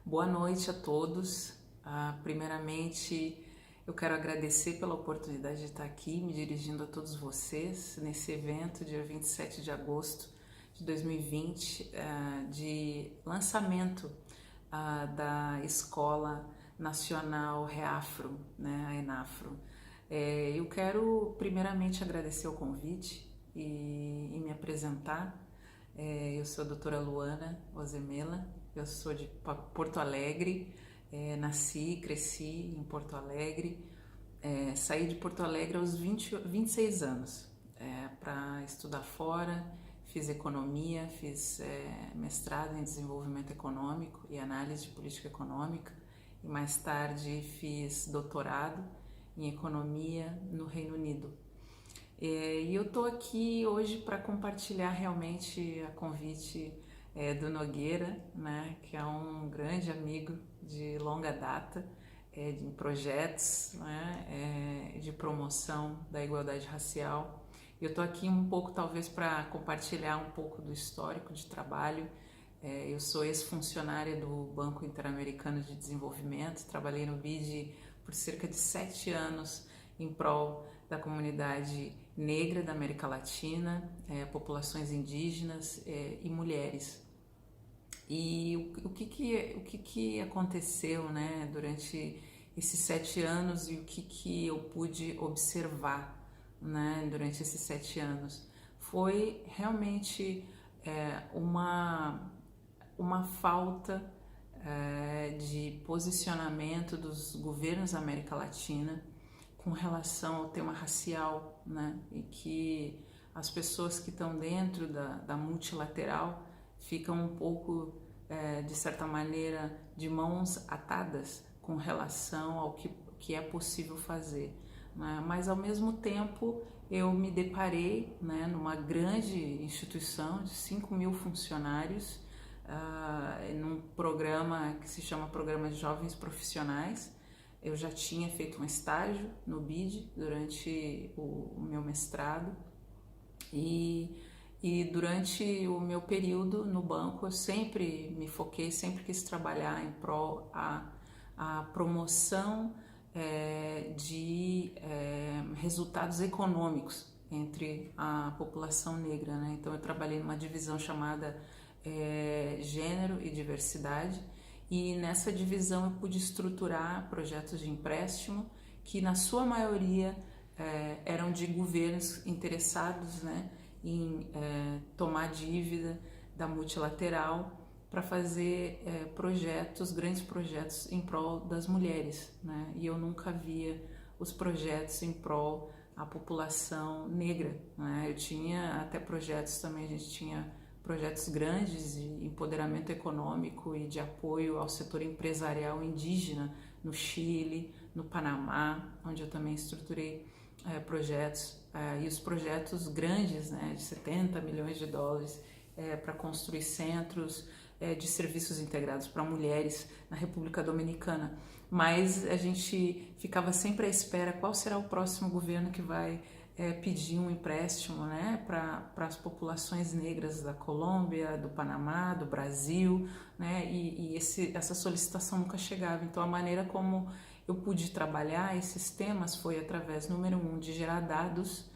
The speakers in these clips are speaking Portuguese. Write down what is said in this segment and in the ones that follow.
Boa noite a todos. Primeiramente, eu quero agradecer pela oportunidade de estar aqui me dirigindo a todos vocês nesse evento, dia 27 de agosto de 2020, de lançamento da Escola Nacional Reafro, né, a Enafro. Eu quero primeiramente agradecer o convite e me apresentar. Eu sou a doutora Luana Ozemela, eu sou de Porto Alegre, nasci e cresci em Porto Alegre, saí de Porto Alegre aos 26 anos para estudar fora, fiz economia, fiz mestrado em desenvolvimento econômico e análise de política econômica e mais tarde fiz doutorado em economia no Reino Unido. E eu estou aqui hoje para compartilhar realmente a convite do Nogueira, né, que é um grande amigo de longa data, em projetos, né, de promoção da igualdade racial. Eu estou aqui um pouco talvez para compartilhar um pouco do histórico de trabalho. Eu sou ex-funcionária do Banco Interamericano de Desenvolvimento, trabalhei no BID por cerca de 7 anos em prol da comunidade negra da América Latina, populações indígenas e mulheres. E o que aconteceu, né, durante esses 7 anos e o que eu pude observar, né, durante esses 7 anos? Foi realmente uma falta de posicionamento dos governos da América Latina com relação ao tema racial, né? E que as pessoas que estão dentro da multilateral ficam um pouco, de certa maneira, de mãos atadas com relação ao que é possível fazer, né? Mas, ao mesmo tempo, eu me deparei, né, numa grande instituição de 5.000 funcionários, num programa que se chama Programa de Jovens Profissionais. Eu já tinha feito um estágio no BID durante o meu mestrado e durante o meu período no banco eu sempre me foquei, sempre quis trabalhar em prol a promoção de resultados econômicos entre a população negra, né? Então eu trabalhei numa divisão chamada Gênero e Diversidade, e nessa divisão eu pude estruturar projetos de empréstimo que na sua maioria eram de governos interessados, né, em tomar dívida da multilateral para fazer projetos, grandes projetos em prol das mulheres, né? E eu nunca via os projetos em prol à população negra, né? Eu tinha até projetos também, a gente tinha projetos grandes de empoderamento econômico e de apoio ao setor empresarial indígena no Chile, no Panamá, onde eu também estruturei projetos, e os projetos grandes, né, de 70 milhões de dólares para construir centros de serviços integrados para mulheres na República Dominicana. Mas a gente ficava sempre à espera qual será o próximo governo que vai pedir um empréstimo, né, para as populações negras da Colômbia, do Panamá, do Brasil, né, e essa solicitação nunca chegava. Então a maneira como eu pude trabalhar esses temas foi através, número 1, de gerar dados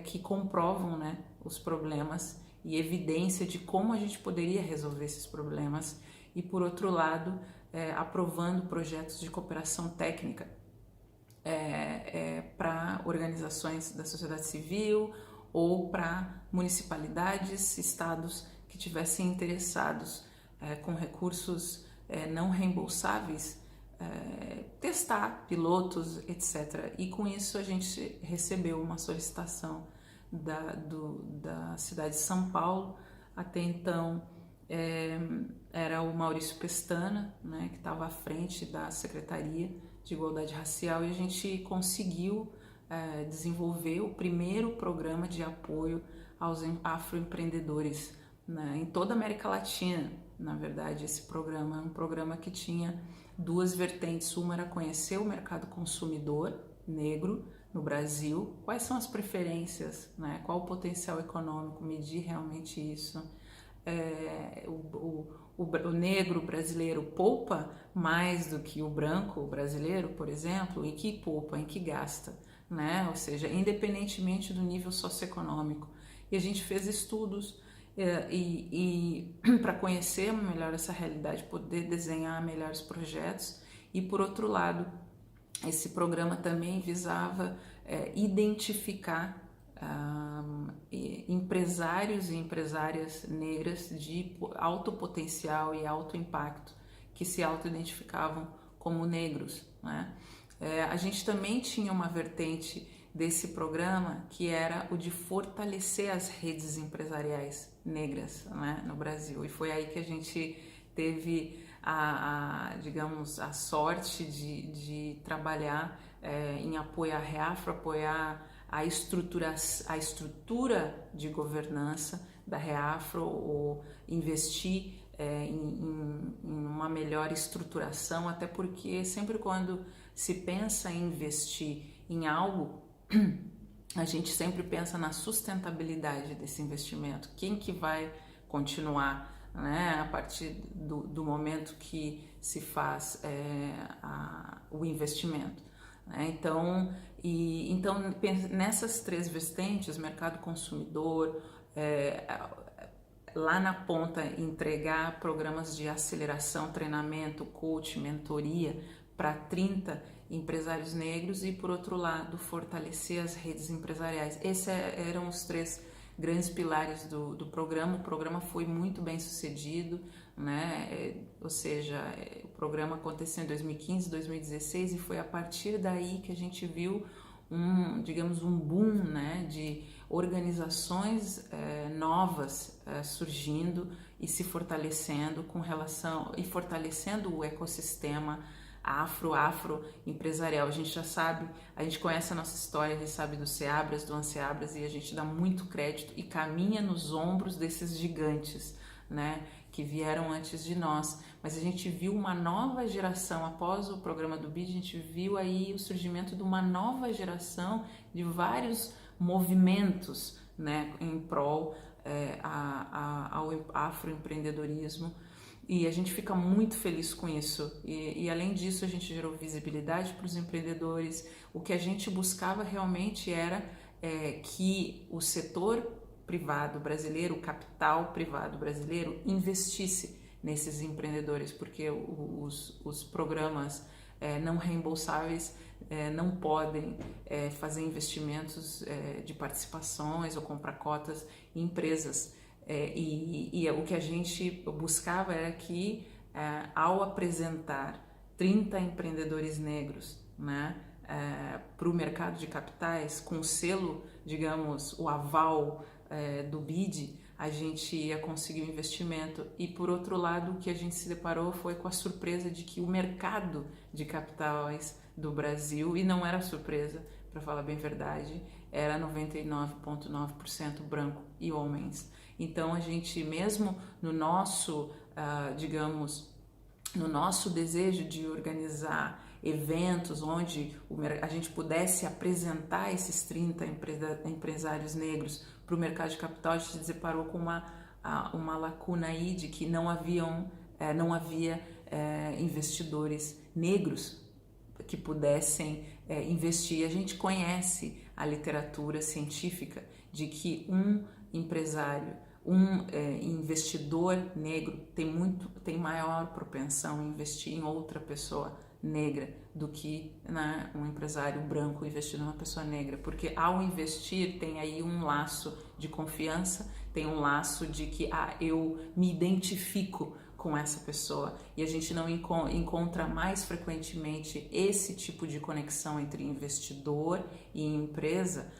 que comprovam, né, os problemas e evidência de como a gente poderia resolver esses problemas, e por outro lado aprovando projetos de cooperação técnica para organizações da sociedade civil ou para municipalidades, estados que tivessem interessados com recursos não reembolsáveis, testar pilotos, etc. E com isso a gente recebeu uma solicitação da cidade de São Paulo. Até então era o Maurício Pestana, né, que estava à frente da Secretaria de Igualdade Racial, e a gente conseguiu desenvolver o primeiro programa de apoio aos afroempreendedores, né, em toda a América Latina. Na verdade, esse programa é um programa que tinha duas vertentes. Uma era conhecer o mercado consumidor negro no Brasil, quais são as preferências, né, qual o potencial econômico, medir realmente isso. O o negro brasileiro poupa mais do que o branco brasileiro, por exemplo, e que poupa, em que gasta, né? Ou seja, independentemente do nível socioeconômico. E a gente fez estudos para conhecer melhor essa realidade, poder desenhar melhores projetos. E por outro lado, esse programa também visava identificar empresários e empresárias negras de alto potencial e alto impacto que se auto-identificavam como negros, né? A gente também tinha uma vertente desse programa que era o de fortalecer as redes empresariais negras, né, no Brasil, e foi aí que a gente teve digamos, a sorte de trabalhar em apoiar a Reafro, apoiar a estrutura de governança da Reafro, ou investir em uma melhor estruturação, até porque sempre quando se pensa em investir em algo, a gente sempre pensa na sustentabilidade desse investimento, quem que vai continuar, né, a partir do momento que se faz o investimento, né? Então, nessas três vertentes, mercado consumidor, lá na ponta entregar programas de aceleração, treinamento, coach, mentoria para 30 empresários negros, e por outro lado fortalecer as redes empresariais. Esses eram os três grandes pilares do programa. O programa foi muito bem sucedido, né? Ou seja, o programa aconteceu em 2015, 2016, e foi a partir daí que a gente viu digamos, um boom, né, de organizações novas surgindo e se fortalecendo e fortalecendo o ecossistema afro empresarial. A gente já sabe, a gente conhece a nossa história, a gente sabe do Seabras, do Anseabras, e a gente dá muito crédito e caminha nos ombros desses gigantes, né, que vieram antes de nós. Mas a gente viu uma nova geração, após o programa do BID, a gente viu aí o surgimento de uma nova geração, de vários movimentos, né, em prol ao afroempreendedorismo, e a gente fica muito feliz com isso. E além disso, a gente gerou visibilidade para os empreendedores. O que a gente buscava realmente era que o setor privado brasileiro, o capital privado brasileiro, investisse nesses empreendedores, porque os programas não reembolsáveis não podem fazer investimentos de participações ou comprar cotas em empresas. E o que a gente buscava era que, ao apresentar 30 empreendedores negros, né, para o mercado de capitais, com o selo, digamos, o aval do BID, a gente ia conseguir um investimento. E por outro lado, o que a gente se deparou foi com a surpresa de que o mercado de capitais do Brasil, e não era surpresa, para falar bem a verdade, era 99,9% branco e homens. Então a gente, mesmo no nosso, digamos, no nosso desejo de organizar eventos onde a gente pudesse apresentar esses 30 empresários negros para o mercado de capital, a gente se deparou com uma lacuna aí de que não havia investidores negros que pudessem investir. A gente conhece a literatura científica de que um empresário, investidor negro tem maior propensão a investir em outra pessoa negra do que, né, um empresário branco investir numa pessoa negra, porque ao investir tem aí um laço de confiança, tem um laço de que eu me identifico com essa pessoa, e a gente não encontra mais frequentemente esse tipo de conexão entre investidor e empresa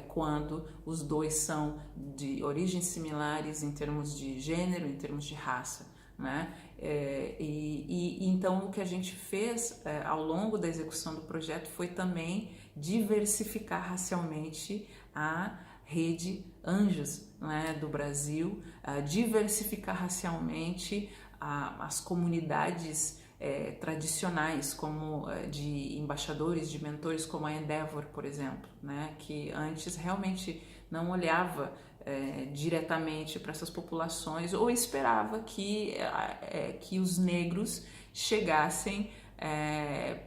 quando os dois são de origens similares em termos de gênero, em termos de raça, né? Então o que a gente fez ao longo da execução do projeto foi também diversificar racialmente a rede Anjos, né, do Brasil, diversificar racialmente as comunidades tradicionais, como de embaixadores, de mentores, como a Endeavor, por exemplo, né, que antes realmente não olhava diretamente para essas populações, ou esperava que os negros chegassem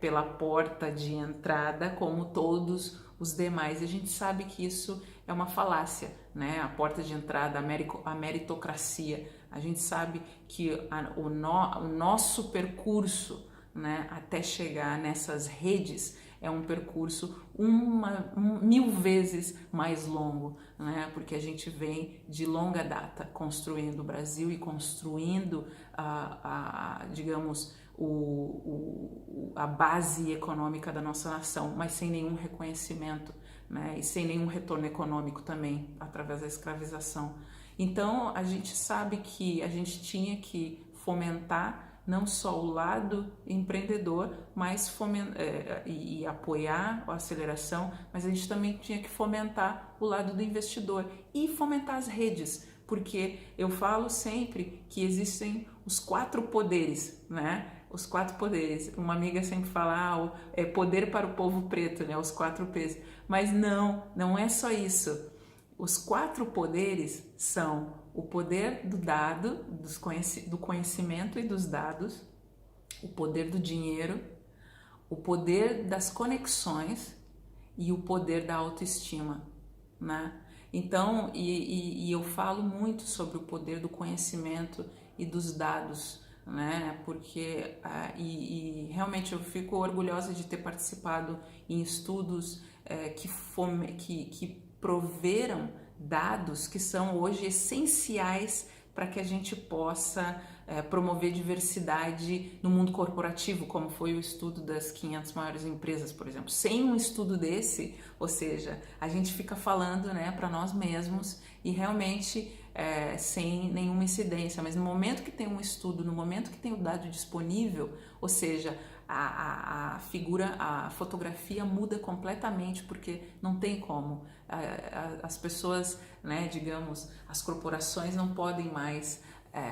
pela porta de entrada como todos os demais. E a gente sabe que isso é uma falácia, né? A porta de entrada, a meritocracia. A gente sabe que o nosso percurso, né, até chegar nessas redes é um percurso 1000 vezes mais longo, né? Porque a gente vem de longa data construindo o Brasil e construindo digamos, a base econômica da nossa nação, mas sem nenhum reconhecimento, né? E sem nenhum retorno econômico também, através da escravização. Então, a gente sabe que a gente tinha que fomentar não só o lado empreendedor, mas e apoiar a aceleração, mas a gente também tinha que fomentar o lado do investidor e fomentar as redes, porque eu falo sempre que existem os 4 poderes, né? Os 4 poderes. Uma amiga sempre fala, poder para o povo preto, né? Os 4 P's. Mas não é só isso. Os 4 poderes são o poder do dado, do conhecimento e dos dados, o poder do dinheiro, o poder das conexões e o poder da autoestima, né? Então, e eu falo muito sobre o poder do conhecimento e dos dados, né? Porque realmente eu fico orgulhosa de ter participado em estudos que proveram dados que são hoje essenciais para que a gente possa promover diversidade no mundo corporativo, como foi o estudo das 500 maiores empresas, por exemplo. Sem um estudo desse, ou seja, a gente fica falando, né, para nós mesmos e realmente sem nenhuma incidência, mas no momento que tem um estudo, no momento que tem o dado disponível, ou seja, a figura, a fotografia muda completamente, porque não tem como. As pessoas, né, digamos, as corporações não podem mais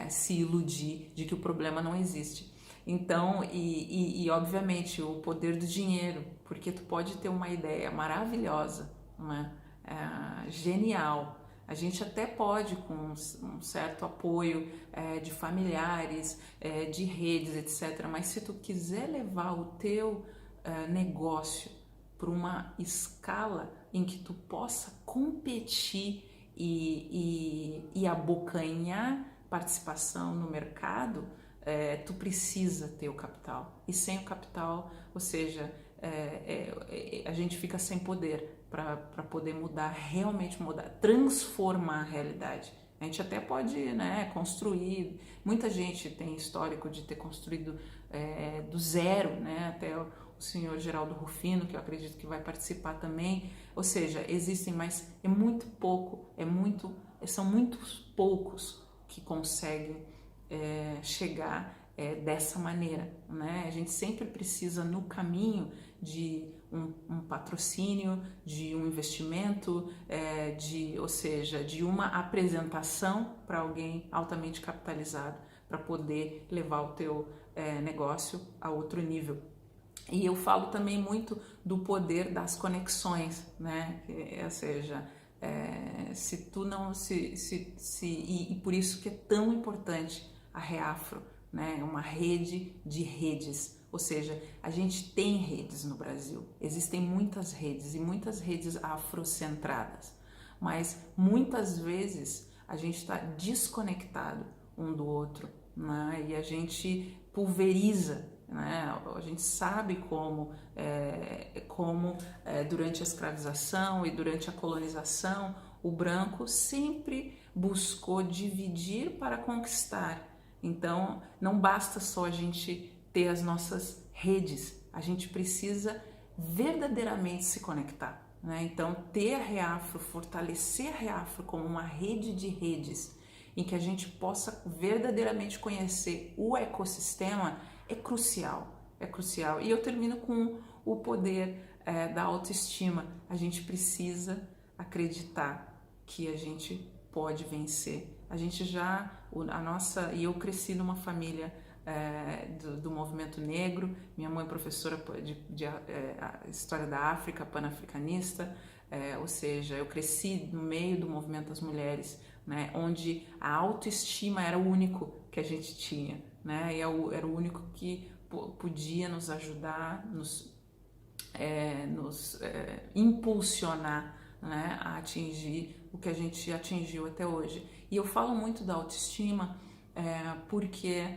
se iludir de que o problema não existe. Então, e obviamente o poder do dinheiro, porque tu pode ter uma ideia maravilhosa, né, genial. A gente até pode, com um certo apoio de familiares, de redes, etc. Mas se tu quiser levar o teu negócio para uma escala em que tu possa competir e abocanhar participação no mercado, tu precisa ter o capital. E sem o capital, ou seja, a gente fica sem poder para poder mudar, realmente mudar, transformar a realidade. A gente até pode, né, construir, muita gente tem histórico de ter construído do zero, né, até o senhor Geraldo Rufino, que eu acredito que vai participar também, ou seja, existem, mas é muito pouco, são muitos poucos que conseguem chegar dessa maneira, né? A gente sempre precisa no caminho de um patrocínio, de um investimento, ou seja, de uma apresentação para alguém altamente capitalizado para poder levar o teu negócio a outro nível. E eu falo também muito do poder das conexões, né? Ou seja, se tu não e por isso que é tão importante a Reafro, né? É uma rede de redes, ou seja, a gente tem redes no Brasil, existem muitas redes e muitas redes afrocentradas, mas muitas vezes a gente está desconectado um do outro, né? E a gente pulveriza, né? A gente sabe como durante a escravização e durante a colonização o branco sempre buscou dividir para conquistar. Então não basta só a gente ter as nossas redes, a gente precisa verdadeiramente se conectar, né? Então ter a Reafro, fortalecer a Reafro como uma rede de redes em que a gente possa verdadeiramente conhecer o ecossistema é crucial. E eu termino com o poder da autoestima. A gente precisa acreditar que a gente pode vencer. E eu cresci numa família do movimento negro. Minha mãe é professora de História da África, panafricanista. ou seja, eu cresci no meio do movimento das mulheres, né, onde a autoestima era o único que a gente tinha, né, e era o único que podia nos ajudar, nos impulsionar, né, a atingir o que a gente atingiu até hoje. E eu falo muito da autoestima porque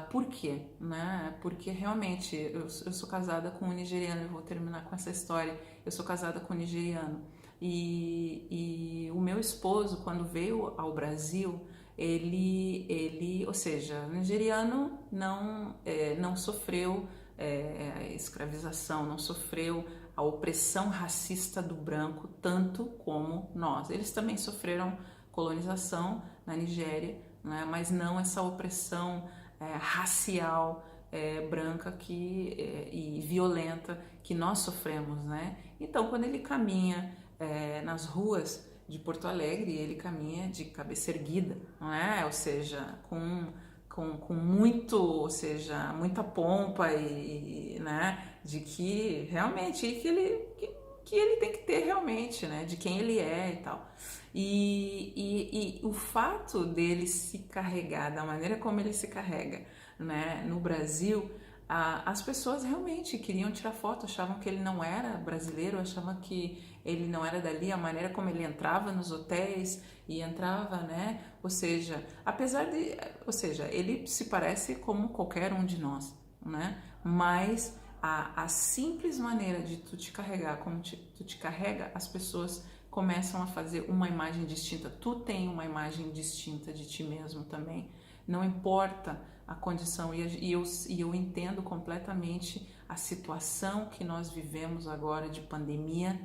por quê? Né? Porque realmente eu sou casada com um nigeriano, eu vou terminar com essa história. Eu sou casada com um nigeriano e o meu esposo, quando veio ao Brasil, ou seja, o nigeriano não sofreu escravização, não sofreu a opressão racista do branco tanto como nós. Eles também sofreram colonização na Nigéria, né? Mas não essa opressão racial branca e violenta que nós sofremos, né? Então, quando ele caminha nas ruas de Porto Alegre, ele caminha de cabeça erguida, não é? Ou seja, com muito, ou seja, muita pompa né, de que realmente que ele tem que ter realmente, né, de quem ele é e tal. E o fato dele se carregar da maneira como ele se carrega, né, no Brasil, as pessoas realmente queriam tirar foto, achavam que ele não era brasileiro, achavam que ele não era dali, a maneira como ele entrava nos hotéis e entrava, né? Ou seja, ele se parece como qualquer um de nós, né? Mas a simples maneira de tu te carregar, como tu te carrega, as pessoas começam a fazer uma imagem distinta. Tu tem uma imagem distinta de ti mesmo também. Não importa a condição, e eu entendo completamente a situação que nós vivemos agora de pandemia,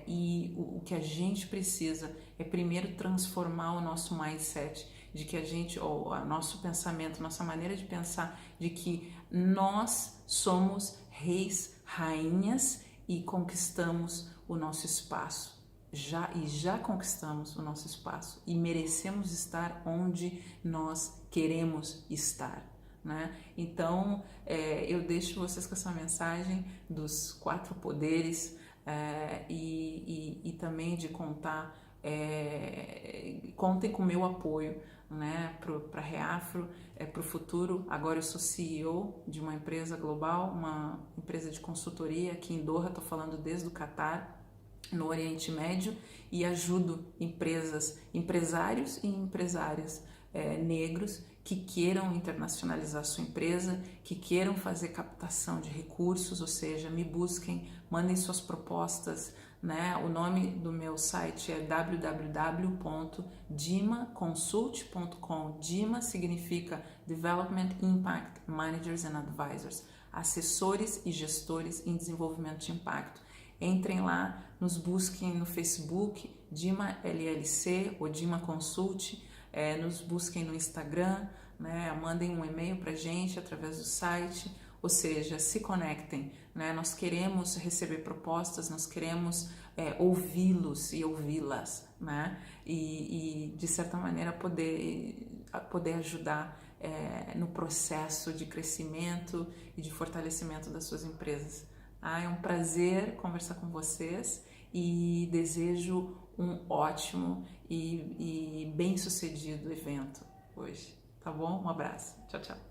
e o que a gente precisa é primeiro transformar o nosso mindset, de que o nosso pensamento, nossa maneira de pensar, de que nós somos reis, rainhas e conquistamos o nosso espaço. Já conquistamos o nosso espaço e merecemos estar onde nós queremos estar, né? Então, eu deixo vocês com essa mensagem dos 4 poderes e também de contar, contem com o meu apoio, né, para Reafro, para o futuro. Agora eu sou CEO de uma empresa global, uma empresa de consultoria aqui em Doha, estou falando desde o Catar, no Oriente Médio, e ajudo empresários e empresárias negros que queiram internacionalizar sua empresa, que queiram fazer captação de recursos, ou seja, me busquem, mandem suas propostas, né? O nome do meu site é www.dimaconsult.com. Dima significa Development Impact Managers and Advisors, assessores e gestores em desenvolvimento de impacto. Entrem lá, nos busquem no Facebook, Dima LLC ou Dima Consult, nos busquem no Instagram, né? Mandem um e-mail para a gente através do site, ou seja, se conectem, né? Nós queremos receber propostas, nós queremos ouvi-los e ouvi-las, né? E de certa maneira poder ajudar no processo de crescimento e de fortalecimento das suas empresas. É um prazer conversar com vocês e desejo um ótimo e bem-sucedido evento hoje, tá bom? Um abraço, tchau, tchau.